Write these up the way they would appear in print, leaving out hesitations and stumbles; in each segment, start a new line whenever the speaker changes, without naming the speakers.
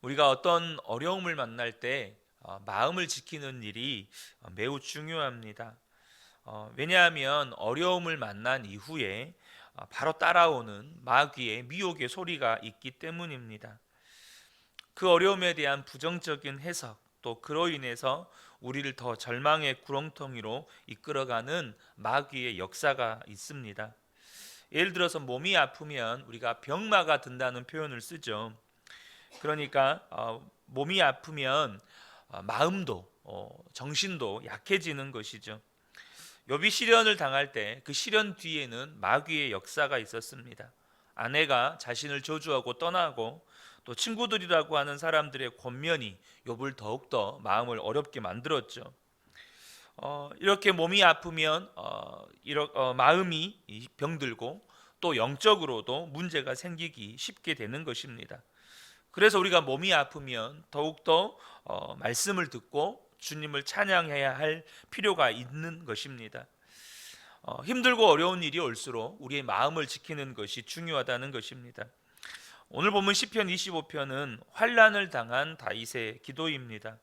우리가 어떤 어려움을 만날 때 마음을 지키는 일이 매우 중요합니다. 왜냐하면 어려움을 만난 이후에 바로 따라오는 마귀의 미혹의 소리가 있기 때문입니다. 그 어려움에 대한 부정적인 해석, 또 그로 인해서 우리를 더 절망의 구렁텅이로 이끌어가는 마귀의 역사가 있습니다. 예를 들어서 몸이 아프면 우리가 병마가 든다는 표현을 쓰죠. 그러니까 몸이 아프면 마음도 정신도 약해지는 것이죠. 욥이 시련을 당할 때 그 시련 뒤에는 마귀의 역사가 있었습니다. 아내가 자신을 저주하고 떠나고 또 친구들이라고 하는 사람들의 권면이 욥을 더욱더 마음을 어렵게 만들었죠. 이렇게 몸이 아프면 마음이 병들고 또 영적으로도 문제가 생기기 쉽게 되는 것입니다. 그래서 우리가 몸이 아프면 더욱더 말씀을 듣고 주님을 찬양해야 할 필요가 있는 것입니다. 힘들고 어려운 일이 올수록 우리의 마음을 지키는 것이 중요하다는 것입니다. 오늘 보면 시편 25편은 환난을 당한 다윗의 기도입니다.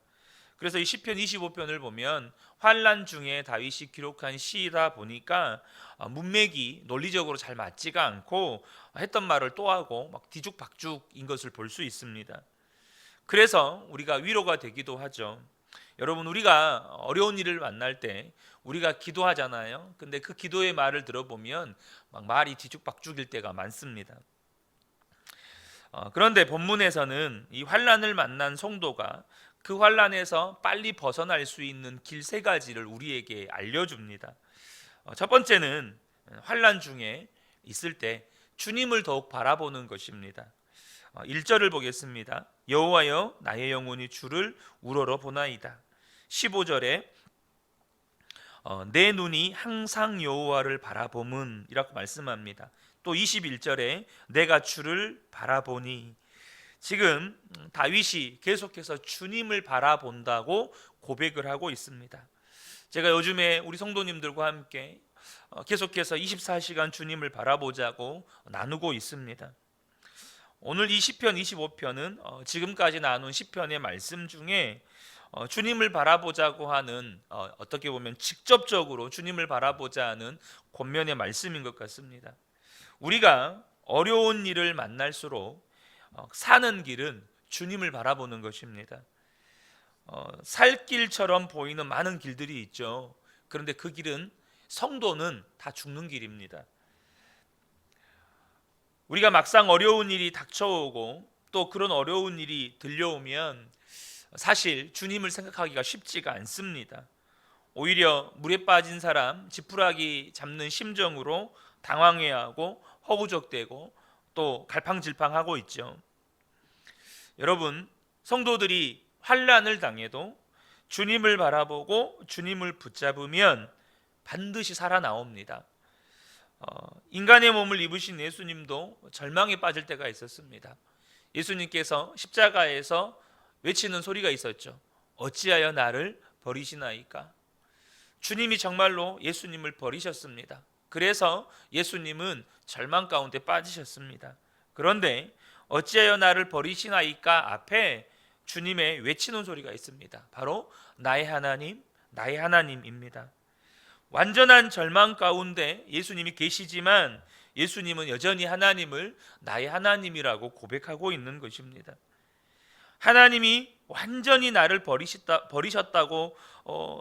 그래서 이 시편 25편을 보면 환난 중에 다윗이 기록한 시이다 보니까 문맥이 논리적으로 잘 맞지가 않고 했던 말을 또 하고 막 뒤죽박죽인 것을 볼 수 있습니다. 그래서 우리가 위로가 되기도 하죠. 여러분, 우리가 어려운 일을 만날 때 우리가 기도하잖아요. 근데 그 기도의 말을 들어보면 막 말이 뒤죽박죽일 때가 많습니다. 그런데 본문에서는 이 환난을 만난 성도가 그 환난에서 빨리 벗어날 수 있는 길 세 가지를 우리에게 알려줍니다. 첫 번째는 환난 중에 있을 때 주님을 더욱 바라보는 것입니다. 1절을 보겠습니다. 여호와여, 나의 영혼이 주를 우러러 보나이다. 15절에 내 눈이 항상 여호와를 바라봄은 이라고 말씀합니다. 또 21절에 내가 주를 바라보니. 지금 다윗이 계속해서 주님을 바라본다고 고백을 하고 있습니다. 제가 요즘에 우리 성도님들과 함께 계속해서 24시간 주님을 바라보자고 나누고 있습니다. 오늘 이 시편 25편은 지금까지 나눈 시편의 말씀 중에 주님을 바라보자고 하는, 어떻게 보면 직접적으로 주님을 바라보자 하는 권면의 말씀인 것 같습니다. 우리가 어려운 일을 만날수록 사는 길은 주님을 바라보는 것입니다. 살 길처럼 보이는 많은 길들이 있죠. 그런데 그 길은, 성도는 다 죽는 길입니다. 우리가 막상 어려운 일이 닥쳐오고 또 그런 어려운 일이 들려오면 사실 주님을 생각하기가 쉽지가 않습니다. 오히려 물에 빠진 사람 지푸라기 잡는 심정으로 당황해하고 허우적대고 또 갈팡질팡하고 있죠. 여러분, 성도들이 환난을 당해도 주님을 바라보고 주님을 붙잡으면 반드시 살아나옵니다. 인간의 몸을 입으신 예수님도 절망에 빠질 때가 있었습니다. 예수님께서 십자가에서 외치는 소리가 있었죠. 어찌하여 나를 버리시나이까. 주님이 정말로 예수님을 버리셨습니다. 그래서 예수님은 절망 가운데 빠지셨습니다. 그런데 어찌하여 나를 버리시나이까 앞에 주님의 외치는 소리가 있습니다. 바로 나의 하나님, 나의 하나님입니다. 완전한 절망 가운데 예수님이 계시지만 예수님은 여전히 하나님을 나의 하나님이라고 고백하고 있는 것입니다. 하나님이 완전히 나를 버리셨다고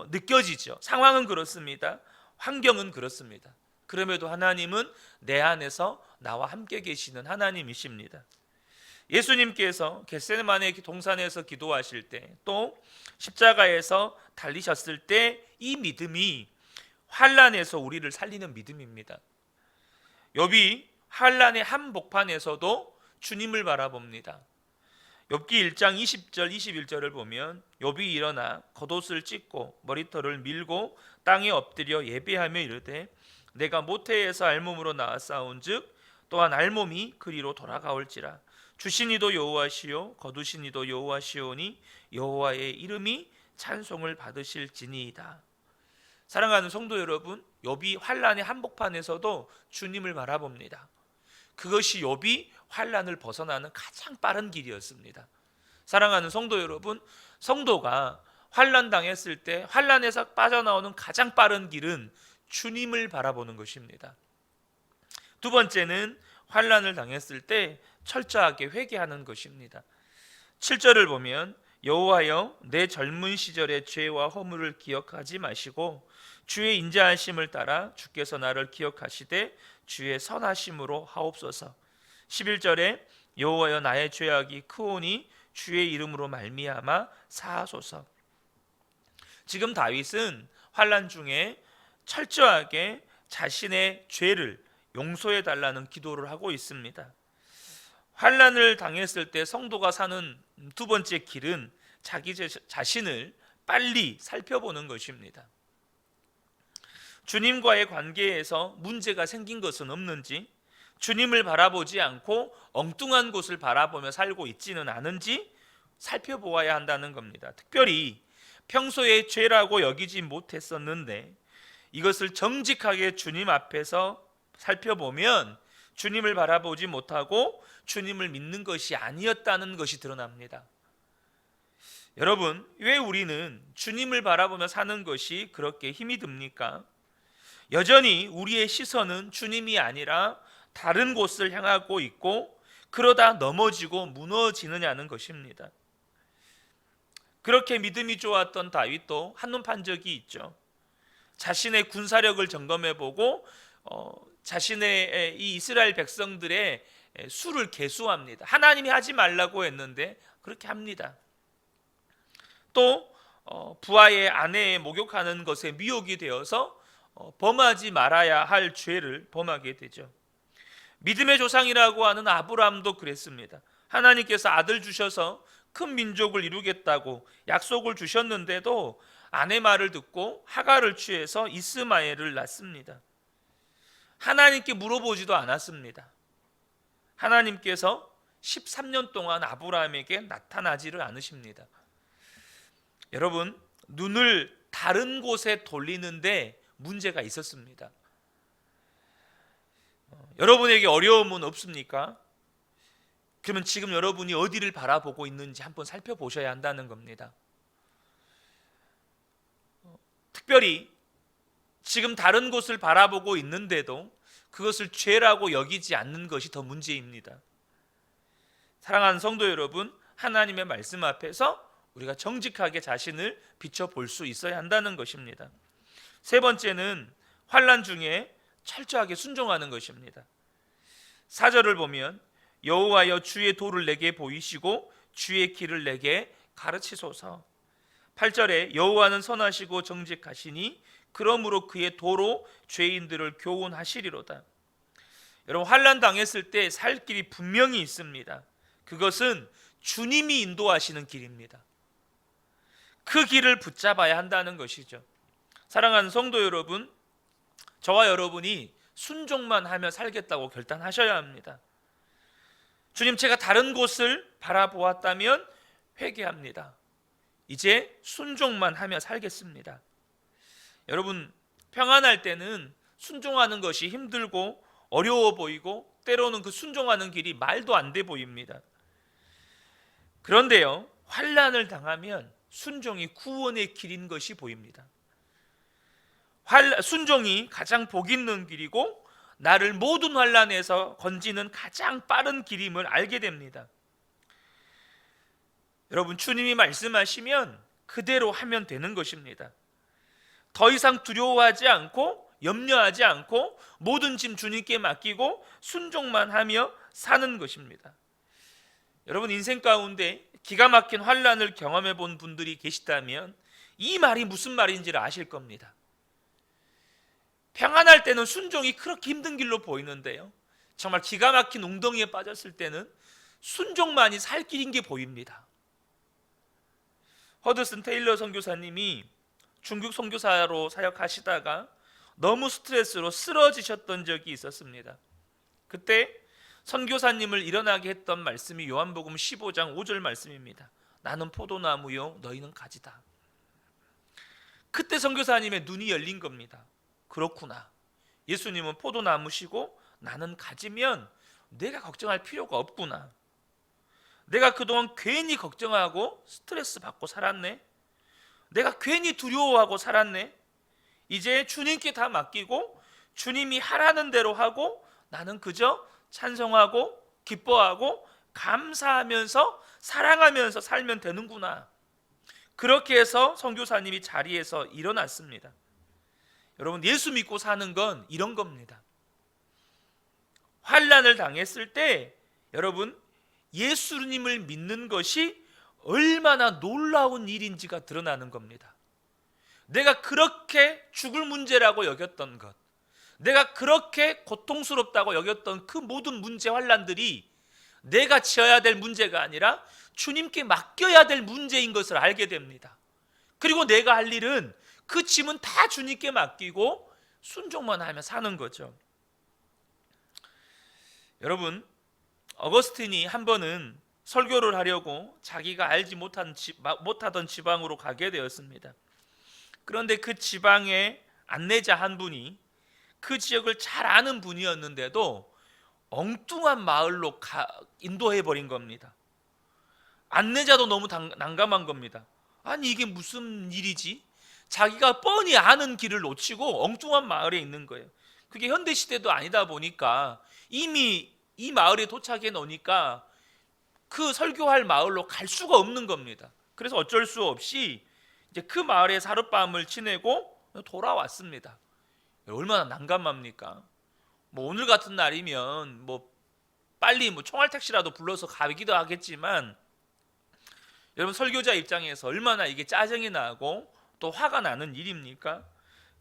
느껴지죠. 상황은 그렇습니다. 환경은 그렇습니다. 그럼에도 하나님은 내 안에서 나와 함께 계시는 하나님이십니다. 예수님께서 겟세마네 동산에서 기도하실 때, 또 십자가에서 달리셨을 때 이 믿음이 환난에서 우리를 살리는 믿음입니다. 욥이 환난의 한복판에서도 주님을 바라봅니다. 욥기 1장 20절 21절을 보면 욥이 일어나 겉옷을 찢고 머리털을 밀고 땅에 엎드려 예배하며 이르되 내가 모태에서 알몸으로 나왔사온즉 또한 알몸이 그리로 돌아가올지라. 주신 이도 여호와시요 거두신 이도 여호와시오니 여호와의 이름이 찬송을 받으실지니이다. 사랑하는 성도 여러분, 욥이 환난의 한복판에서도 주님을 바라봅니다. 그것이 욥이 환난을 벗어나는 가장 빠른 길이었습니다. 사랑하는 성도 여러분, 성도가 환난 당했을 때 환난에서 빠져나오는 가장 빠른 길은 주님을 바라보는 것입니다. 두 번째는 환난을 당했을 때 철저하게 회개하는 것입니다. 7절을 보면 여호와여 내 젊은 시절의 죄와 허물을 기억하지 마시고 주의 인자하심을 따라 주께서 나를 기억하시되 주의 선하심으로 하옵소서. 11절에 여호와여 나의 죄악이 크오니 주의 이름으로 말미암아 사하소서. 지금 다윗은 환난 중에 철저하게 자신의 죄를 용서해 달라는 기도를 하고 있습니다. 환난을 당했을 때 성도가 사는 두 번째 길은 자기 자신을 빨리 살펴보는 것입니다. 주님과의 관계에서 문제가 생긴 것은 없는지, 주님을 바라보지 않고 엉뚱한 곳을 바라보며 살고 있지는 않은지 살펴보아야 한다는 겁니다. 특별히 평소에 죄라고 여기지 못했었는데 이것을 정직하게 주님 앞에서 살펴보면 주님을 바라보지 못하고 주님을 믿는 것이 아니었다는 것이 드러납니다. 여러분, 왜 우리는 주님을 바라보며 사는 것이 그렇게 힘이 듭니까? 여전히 우리의 시선은 주님이 아니라 다른 곳을 향하고 있고 그러다 넘어지고 무너지느냐는 것입니다. 그렇게 믿음이 좋았던 다윗도 한눈 판 적이 있죠. 자신의 군사력을 점검해보고 자신의 이 이스라엘 백성들의 수를 계수합니다. 하나님이 하지 말라고 했는데 그렇게 합니다. 또 부하의 아내의 목욕하는 것에 미혹이 되어서 범하지 말아야 할 죄를 범하게 되죠. 믿음의 조상이라고 하는 아브라함도 그랬습니다. 하나님께서 아들 주셔서 큰 민족을 이루겠다고 약속을 주셨는데도 아내 말을 듣고 하갈을 취해서 이스마엘을 낳습니다. 하나님께 물어보지도 않았습니다. 하나님께서 13년 동안 아브라함에게 나타나지를 않으십니다. 여러분, 눈을 다른 곳에 돌리는데 문제가 있었습니다. 여러분에게 어려움은 없습니까? 그러면 지금 여러분이 어디를 바라보고 있는지 한번 살펴보셔야 한다는 겁니다. 특별히 지금 다른 곳을 바라보고 있는데도 그것을 죄라고 여기지 않는 것이 더 문제입니다. 사랑하는 성도 여러분, 하나님의 말씀 앞에서 우리가 정직하게 자신을 비춰볼 수 있어야 한다는 것입니다. 세 번째는 환난 중에 철저하게 순종하는 것입니다. 4절을 보면 여호와여 주의 도를 내게 보이시고 주의 길을 내게 가르치소서. 8절에 여호와는 선하시고 정직하시니 그러므로 그의 도로 죄인들을 교훈하시리로다. 여러분, 환난 당했을 때 살 길이 분명히 있습니다. 그것은 주님이 인도하시는 길입니다. 그 길을 붙잡아야 한다는 것이죠. 사랑하는 성도 여러분, 저와 여러분이 순종만 하며 살겠다고 결단하셔야 합니다. 주님, 제가 다른 곳을 바라보았다면 회개합니다. 이제 순종만 하며 살겠습니다. 여러분, 평안할 때는 순종하는 것이 힘들고 어려워 보이고 때로는 그 순종하는 길이 말도 안 돼 보입니다. 그런데요, 환난을 당하면 순종이 구원의 길인 것이 보입니다. 순종이 가장 복 있는 길이고 나를 모든 환난에서 건지는 가장 빠른 길임을 알게 됩니다. 여러분, 주님이 말씀하시면 그대로 하면 되는 것입니다. 더 이상 두려워하지 않고 염려하지 않고 모든 짐 주님께 맡기고 순종만 하며 사는 것입니다. 여러분, 인생 가운데 기가 막힌 환난을 경험해 본 분들이 계시다면 이 말이 무슨 말인지를 아실 겁니다. 평안할 때는 순종이 그렇게 힘든 길로 보이는데요, 정말 기가 막힌 웅덩이에 빠졌을 때는 순종만이 살 길인 게 보입니다. 허드슨 테일러 선교사님이 중국 선교사로 사역하시다가 너무 스트레스로 쓰러지셨던 적이 있었습니다. 그때 선교사님을 일어나게 했던 말씀이 요한복음 15장 5절 말씀입니다. 나는 포도나무요 너희는 가지다. 그때 선교사님의 눈이 열린 겁니다. 그렇구나, 예수님은 포도나무시고 나는 가지면 내가 걱정할 필요가 없구나. 내가 그동안 괜히 걱정하고 스트레스 받고 살았네. 내가 괜히 두려워하고 살았네. 이제 주님께 다 맡기고 주님이 하라는 대로 하고 나는 그저 찬송하고 기뻐하고 감사하면서 사랑하면서 살면 되는구나. 그렇게 해서 선교사님이 자리에서 일어났습니다. 여러분, 예수 믿고 사는 건 이런 겁니다. 환난을 당했을 때 여러분, 예수님을 믿는 것이 얼마나 놀라운 일인지가 드러나는 겁니다. 내가 그렇게 죽을 문제라고 여겼던 것, 내가 그렇게 고통스럽다고 여겼던 그 모든 문제, 환난들이 내가 지어야 될 문제가 아니라 주님께 맡겨야 될 문제인 것을 알게 됩니다. 그리고 내가 할 일은 그 짐은 다 주님께 맡기고 순종만 하며 사는 거죠. 여러분, 어거스틴이 한 번은 설교를 하려고 자기가 알지 못하던 지방으로 가게 되었습니다. 그런데 그 지방의 안내자 한 분이 그 지역을 잘 아는 분이었는데도 엉뚱한 마을로 인도해 버린 겁니다. 안내자도 너무 난감한 겁니다. 아니, 이게 무슨 일이지? 자기가 뻔히 아는 길을 놓치고 엉뚱한 마을에 있는 거예요. 그게 현대시대도 아니다 보니까 이미 이 마을에 도착해 놓으니까 그 설교할 마을로 갈 수가 없는 겁니다. 그래서 어쩔 수 없이 이제 그 마을에 하룻밤을 지내고 돌아왔습니다. 얼마나 난감합니까? 오늘 같은 날이면 빨리 총알 택시라도 불러서 가기도 하겠지만, 여러분, 설교자 입장에서 얼마나 이게 짜증이 나고 또 화가 나는 일입니까?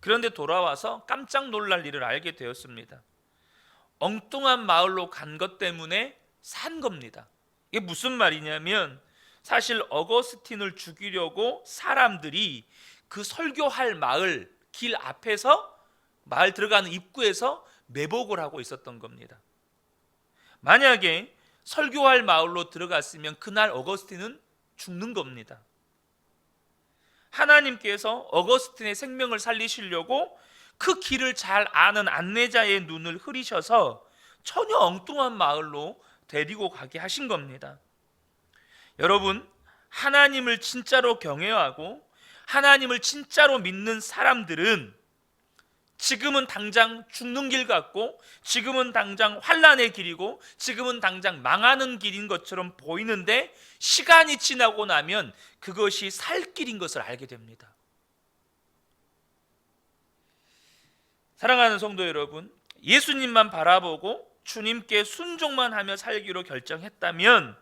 그런데 돌아와서 깜짝 놀랄 일을 알게 되었습니다. 엉뚱한 마을로 간 것 때문에 산 겁니다. 이게 무슨 말이냐면, 사실 어거스틴을 죽이려고 사람들이 그 설교할 마을 길 앞에서, 마을 들어가는 입구에서 매복을 하고 있었던 겁니다. 만약에 설교할 마을로 들어갔으면 그날 어거스틴은 죽는 겁니다. 하나님께서 어거스틴의 생명을 살리시려고 그 길을 잘 아는 안내자의 눈을 흐리셔서 전혀 엉뚱한 마을로 데리고 가게 하신 겁니다. 여러분, 하나님을 진짜로 경외하고 하나님을 진짜로 믿는 사람들은 지금은 당장 죽는 길 같고, 지금은 당장 환난의 길이고, 지금은 당장 망하는 길인 것처럼 보이는데 시간이 지나고 나면 그것이 살 길인 것을 알게 됩니다. 사랑하는 성도 여러분, 예수님만 바라보고 주님께 순종만 하며 살기로 결정했다면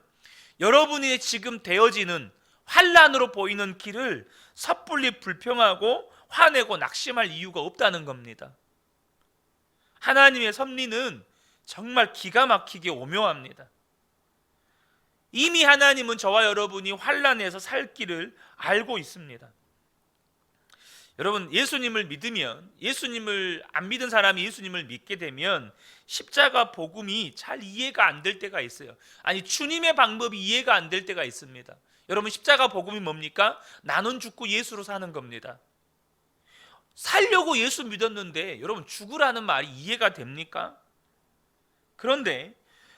여러분이 지금 되어지는 환난으로 보이는 길을 섣불리 불평하고 화내고 낙심할 이유가 없다는 겁니다. 하나님의 섭리는 정말 기가 막히게 오묘합니다. 이미 하나님은 저와 여러분이 환난에서 살 길을 알고 있습니다. 여러분, 예수님을 믿으면, 예수님을 안 믿은 사람이 예수님을 믿게 되면 십자가 복음이 잘 이해가 안 될 때가 있어요. 아니, 주님의 방법이 이해가 안 될 때가 있습니다. 여러분, 십자가 복음이 뭡니까? 나는 죽고 예수로 사는 겁니다. 살려고 예수 믿었는데 여러분, 죽으라는 말이 이해가 됩니까? 그런데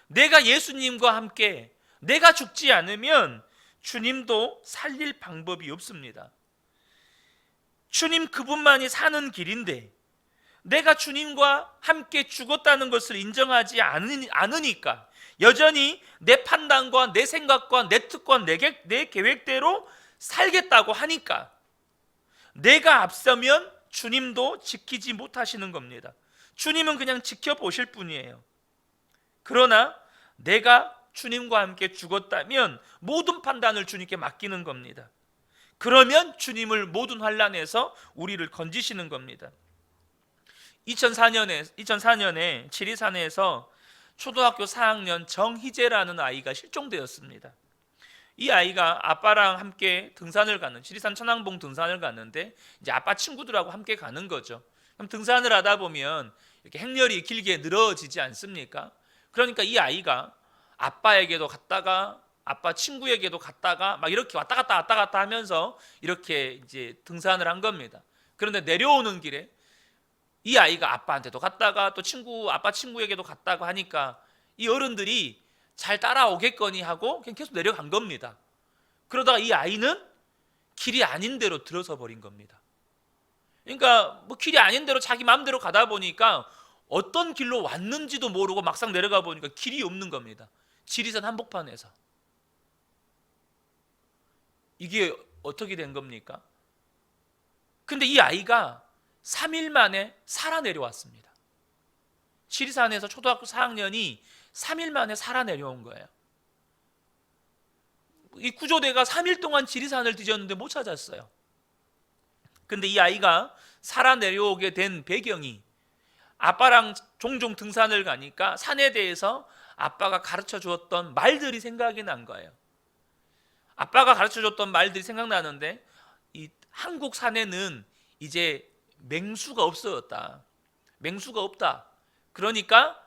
내가 예수님과 함께 내가 죽지 않으면 주님도 살릴 방법이 없습니다. 주님 그분만이 사는 길인데 내가 주님과 함께 죽었다는 것을 인정하지 않으니까 여전히 내 판단과 내 생각과 내 뜻과 내 계획대로 살겠다고 하니까 내가 앞서면 주님도 지키지 못하시는 겁니다. 주님은 그냥 지켜보실 뿐이에요. 그러나 내가 주님과 함께 죽었다면 모든 판단을 주님께 맡기는 겁니다. 그러면 주님을 모든 환난에서 우리를 건지시는 겁니다. 2004년에 지리산에서 초등학교 4학년 정희재라는 아이가 실종되었습니다. 이 아이가 아빠랑 함께 등산을 가는, 지리산 천왕봉 등산을 갔는데 이제 아빠 친구들하고 함께 가는 거죠. 그럼 등산을 하다 보면 이렇게 행렬이 길게 늘어지지 않습니까? 그러니까 이 아이가 아빠에게도 갔다가 아빠 친구에게도 갔다가 막 이렇게 왔다 갔다 하면서 이렇게 이제 등산을 한 겁니다. 그런데 내려오는 길에 이 아이가 아빠한테도 갔다가 또 아빠 친구에게도 갔다가 하니까 이 어른들이 잘 따라오겠거니 하고 그냥 계속 내려간 겁니다. 그러다가 이 아이는 길이 아닌 데로 들어서 버린 겁니다. 그러니까 뭐 길이 아닌 데로 자기 마음대로 가다 보니까 어떤 길로 왔는지도 모르고 막상 내려가 보니까 길이 없는 겁니다. 지리산 한복판에서. 이게 어떻게 된 겁니까? 근데 이 아이가 3일 만에 살아 내려왔습니다. 지리산에서 초등학교 4학년이 3일 만에 살아 내려온 거예요. 이 구조대가 3일 동안 지리산을 뒤졌는데 못 찾았어요. 근데 이 아이가 살아 내려오게 된 배경이 아빠랑 종종 등산을 가니까 산에 대해서 아빠가 가르쳐 주었던 말들이 생각이 난 거예요. 아빠가 가르쳐 줬던 말들이 생각나는데 이 한국 산에는 이제 맹수가 없어졌다. 맹수가 없다. 그러니까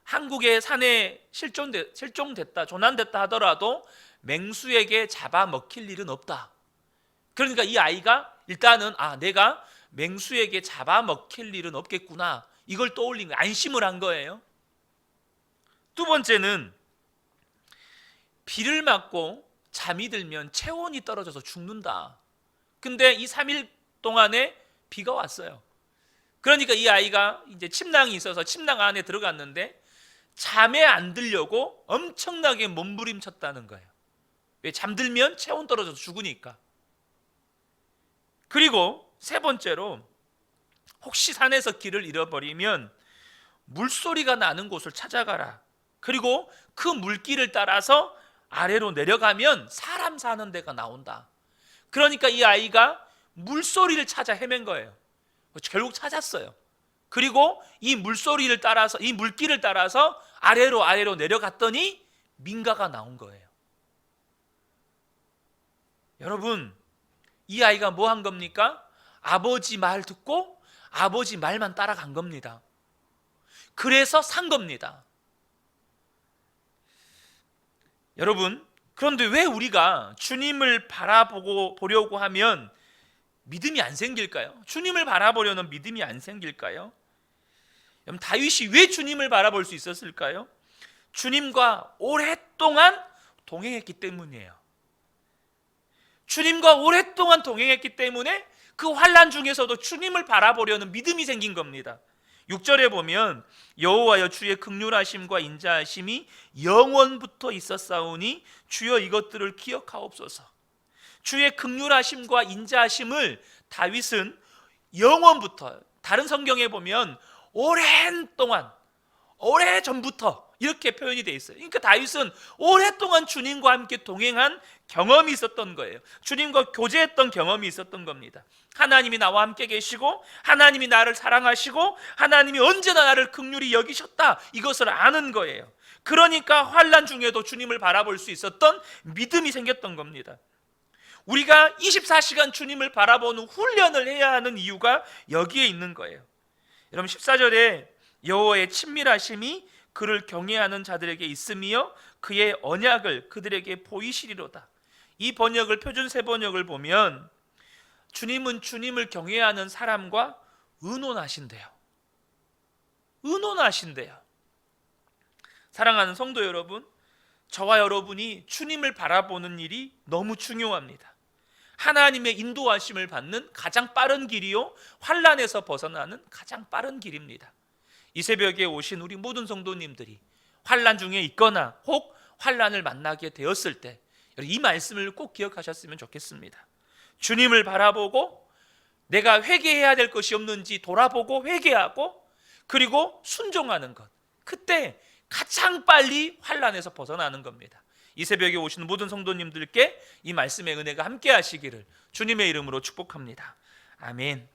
한국의 산에 실종됐다, 조난됐다 하더라도 맹수에게 잡아먹힐 일은 없다. 그러니까 이 아이가 일단은 내가 맹수에게 잡아먹힐 일은 없겠구나, 이걸 떠올린 거예요. 안심을 한 거예요. 두 번째는 비를 맞고 잠이 들면 체온이 떨어져서 죽는다. 근데 이 3일 동안에 비가 왔어요. 그러니까 이 아이가 이제 침낭이 있어서 침낭 안에 들어갔는데 잠에 안 들려고 엄청나게 몸부림쳤다는 거예요. 왜? 잠들면 체온 떨어져서 죽으니까. 그리고 세 번째로 혹시 산에서 길을 잃어버리면 물소리가 나는 곳을 찾아가라. 그리고 그 물길을 따라서 아래로 내려가면 사람 사는 데가 나온다. 그러니까 이 아이가 물소리를 찾아 헤맨 거예요. 결국 찾았어요. 그리고 이 물소리를 따라서, 이 물길을 따라서 아래로 내려갔더니 민가가 나온 거예요. 여러분, 이 아이가 뭐 한 겁니까? 아버지 말 듣고 아버지 말만 따라간 겁니다. 그래서 산 겁니다. 여러분, 그런데 왜 우리가 주님을 보려고 하면 믿음이 안 생길까요? 주님을 바라보려는 믿음이 안 생길까요? 여러분, 다윗이 왜 주님을 바라볼 수 있었을까요? 주님과 오랫동안 동행했기 때문이에요. 주님과 오랫동안 동행했기 때문에 그 환난 중에서도 주님을 바라보려는 믿음이 생긴 겁니다. 6절에 보면 여호와여 주의 긍휼하심과 인자하심이 영원부터 있었사오니 주여 이것들을 기억하옵소서. 주의 긍휼하심과 인자하심을 다윗은 영원부터, 다른 성경에 보면 오랜동안, 오래전부터 이렇게 표현이 되어 있어요. 그러니까 다윗은 오랫동안 주님과 함께 동행한 경험이 있었던 거예요. 주님과 교제했던 경험이 있었던 겁니다. 하나님이 나와 함께 계시고 하나님이 나를 사랑하시고 하나님이 언제나 나를 긍휼히 여기셨다, 이것을 아는 거예요. 그러니까 환난 중에도 주님을 바라볼 수 있었던 믿음이 생겼던 겁니다. 우리가 24시간 주님을 바라보는 훈련을 해야 하는 이유가 여기에 있는 거예요. 여러분, 14절에 여호와의 친밀하심이 그를 경외하는 자들에게 있으며 그의 언약을 그들에게 보이시리로다. 이 번역을, 표준 세 번역을 보면 주님은 주님을 경외하는 사람과 의논하신대요. 의논하신대요. 사랑하는 성도 여러분, 저와 여러분이 주님을 바라보는 일이 너무 중요합니다. 하나님의 인도하심을 받는 가장 빠른 길이요, 환난에서 벗어나는 가장 빠른 길입니다. 이 새벽에 오신 우리 모든 성도님들이 환난 중에 있거나 혹 환난을 만나게 되었을 때 이 말씀을 꼭 기억하셨으면 좋겠습니다. 주님을 바라보고 내가 회개해야 될 것이 없는지 돌아보고 회개하고 그리고 순종하는 것, 그때 가장 빨리 환난에서 벗어나는 겁니다. 이 새벽에 오시는 모든 성도님들께 이 말씀의 은혜가 함께 하시기를 주님의 이름으로 축복합니다. 아멘.